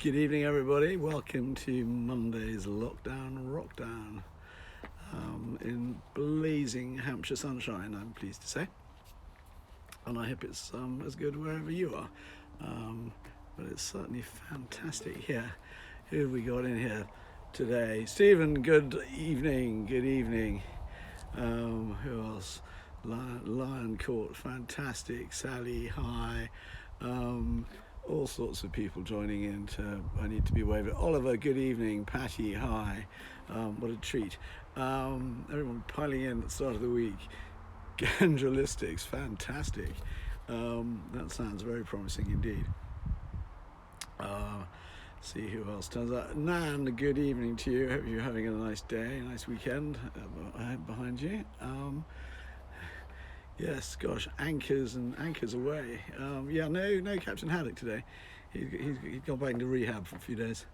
Good evening, everybody. Welcome to Monday's Lockdown-Rockdown in blazing Hampshire sunshine, I'm pleased to say. And I hope it's as good wherever you are. But it's certainly fantastic here. Who have we got in here today? Stephen, good evening. Good evening. Who else? Lion Court, fantastic. Sally, hi. All sorts of people joining in I need to be waving. Oliver, good evening. Patty, hi. What a treat. Everyone piling in at the start of the week. Gandralistics, fantastic. That sounds very promising indeed. See who else turns up. Nan, good evening to you. Hope you're having a nice day, a nice weekend behind you. Yes, gosh, anchors away. No Captain Haddock today. He's gone back into rehab for a few days.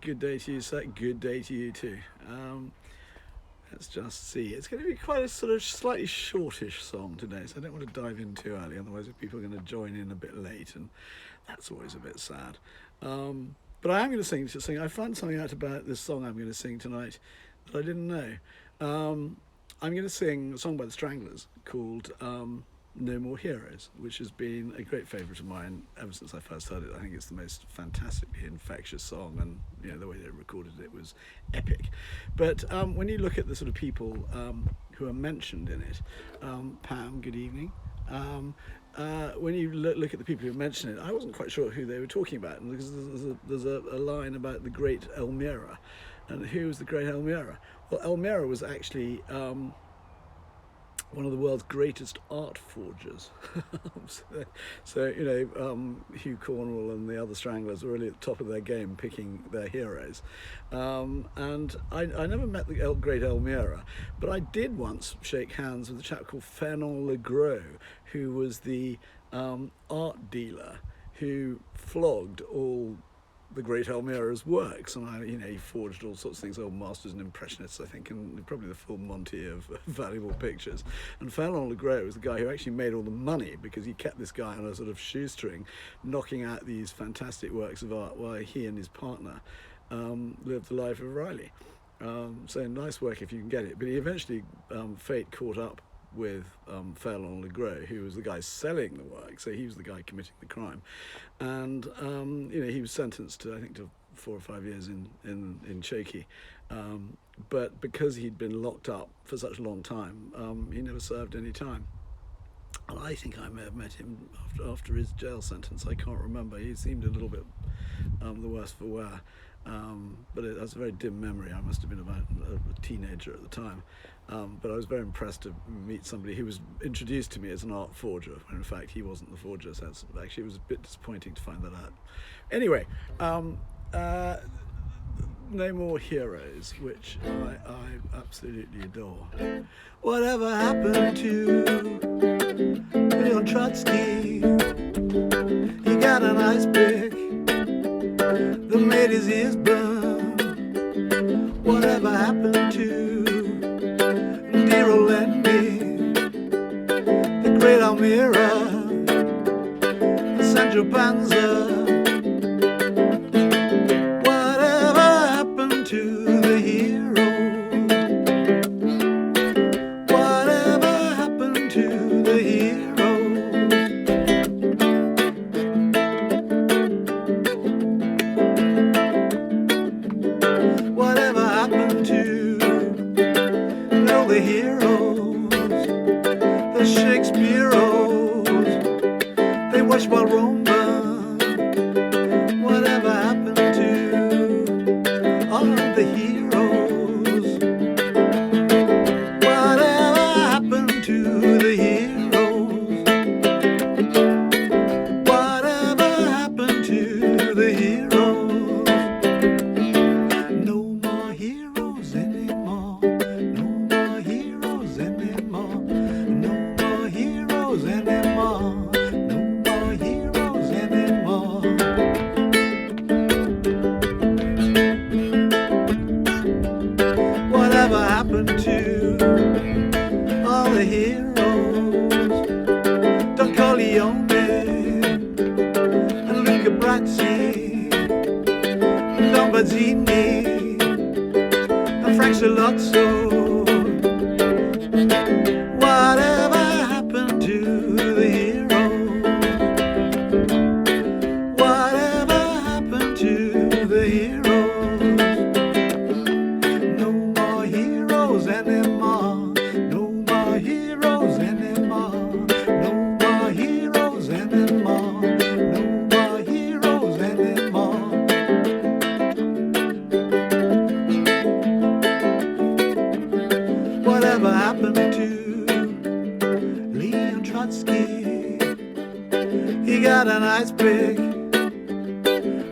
Good day to you, sir. Good day to you too. Let's just see. It's going to be quite a sort of slightly shortish song today, so I don't want to dive in too early, otherwise people are going to join in a bit late, and that's always a bit sad. But I am going to sing. I found something out about this song I'm going to sing tonight that I didn't know. I'm going to sing a song by the Stranglers called No More Heroes, which has been a great favourite of mine ever since I first heard it. I think it's the most fantastically infectious song, and the way they recorded it was epic. But when you look at the sort of people who are mentioned in it, Pam, good evening. When you look at the people who mention it, I wasn't quite sure who they were talking about, because there's a line about the great Elmira. And who was the great Elmira? Well, Elmira was actually one of the world's greatest art forgers. so Hugh Cornwell and the other Stranglers were really at the top of their game, picking their heroes. And I never met the great Elmira, but I did once shake hands with a chap called Fernand Legros, who was the art dealer who flogged all the great Elmira's works, and he forged all sorts of things, old masters and impressionists, I think, and probably the full monty of valuable pictures. And Fernand Legros was the guy who actually made all the money, because he kept this guy on a sort of shoestring, knocking out these fantastic works of art while he and his partner lived the life of Riley. So nice work if you can get it. But he eventually, fate caught up with Fernand Legros, who was the guy selling the work, so he was the guy committing the crime, and he was sentenced to, I think, to 4 or 5 years in Chokey, but because he'd been locked up for such a long time, he never served any time. And I think I may have met him after his jail sentence. I can't remember. He seemed a little bit the worse for wear. But that's a very dim memory. I must have been about a teenager at the time. But I was very impressed to meet somebody who was introduced to me as an art forger, when in fact he wasn't the forger. So it was a bit disappointing to find that out. Anyway, No More Heroes, which I absolutely adore. Whatever happened to Leon Trotsky? He got an ice pick that made his ears burn. Whatever happened to dear old Lenny, the great Elmira, the Sancho Panza? Whatever happened to the hero? Whatever happened to the hero? Whatever happened to all the heroes, the Shakespeareos? They watched while Rome burned. Whatever happened to all of the heroes? Whatever happened to the heroes? Whatever happened to the heroes? No more heroes anymore. No more heroes anymore. No more heroes anymore. No more heroes anymore. Luca Brazzi, Don Bazzini, and Frank Salozzo. Whatever happened to the heroes? Whatever happened to the heroes? No more heroes anymore. No more heroes anymore. No more heroes anymore. No more heroes anymore. Whatever happened to Leon Trotsky? He got an ice pick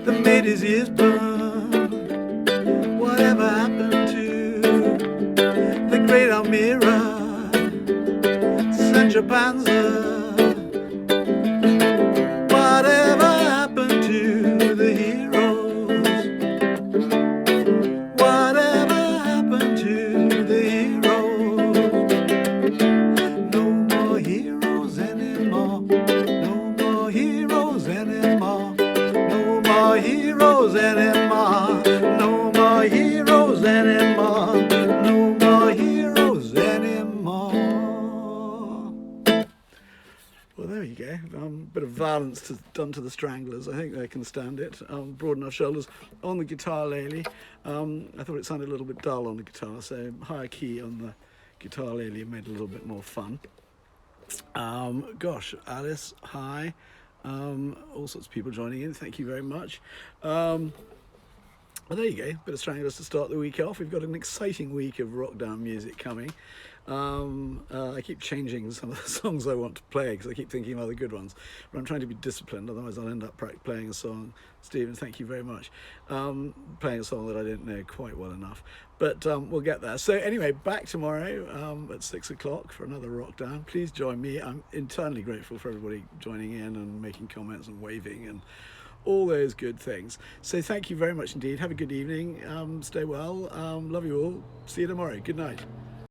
that made his ears burn. Whatever happened to the great Almira, Sancho Panza? Whatever happened to the heroes? Whatever happened to the heroes? No more heroes anymore. No more heroes anymore. No more heroes anymore. No more heroes anymore. No more heroes anymore. Well, there you go. Bit of violence done to the Stranglers. I think they can stand it. Broad enough shoulders on the guitar lately. I thought it sounded a little bit dull on the guitar, so higher key on the guitar lately made it a little bit more fun. Gosh, Alice, hi. All sorts of people joining in. Thank you very much. Well, there you go. Bit of Stranglers to start the week off. We've got an exciting week of Rockdown music coming. I keep changing some of the songs I want to play because I keep thinking of other good ones. But I'm trying to be disciplined, otherwise I'll end up playing a song. Stephen, thank you very much. Playing a song that I don't know quite well enough. But we'll get there. So anyway, back tomorrow at 6 o'clock for another Rockdown. Please join me. I'm eternally grateful for everybody joining in and making comments and waving and all those good things. So thank you very much indeed. Have a good evening. Stay well. Love you all. See you tomorrow. Good night.